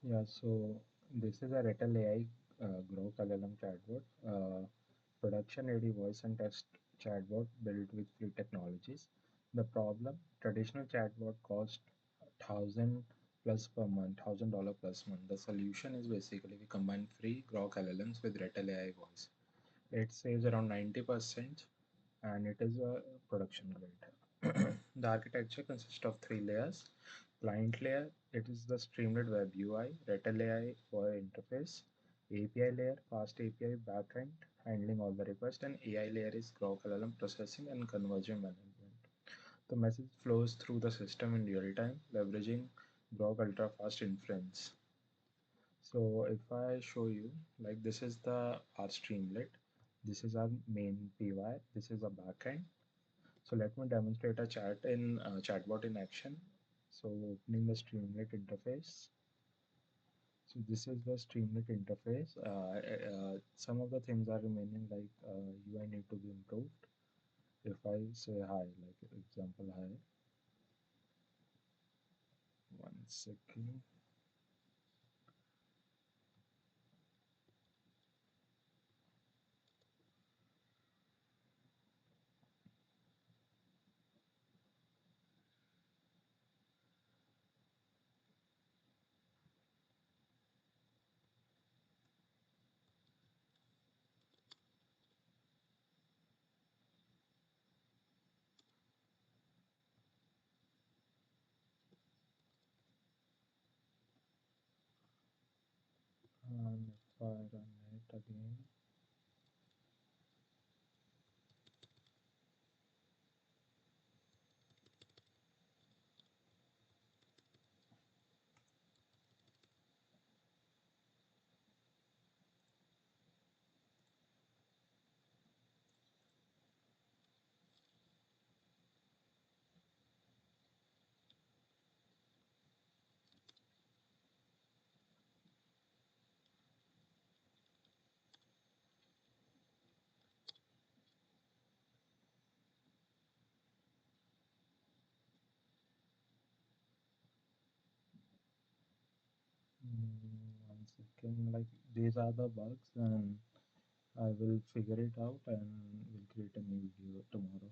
Yeah, so this is a Retell AI Groq LLM chatbot, production ready voice and text chatbot built with free technologies. The problem: traditional chatbot cost 1,000 plus per month, $1,000 plus month. The solution is basically we combine free Groq LLMs with Retell AI voice. It saves around 90% and it is a production grade. The architecture consists of three layers. Client layer, it is the Streamlit Web UI, Retell AI for interface. API layer, fast API backend, handling all the requests, and AI layer is Groq LLM processing and conversion management. The message flows through the system in real time, leveraging Groq ultra fast inference. So if I show you, like this is the our Streamlit, this is our main PY, this is a backend. So let me demonstrate a chatbot in action. So opening the Streamlit interface. So this is the Streamlit interface. Some of the things are remaining, like UI need to be improved. If I say hi, like example hi, 1 second. And if I run it again, mm, 1 second. Like these are the bugs, and I will figure it out and will create a new video tomorrow.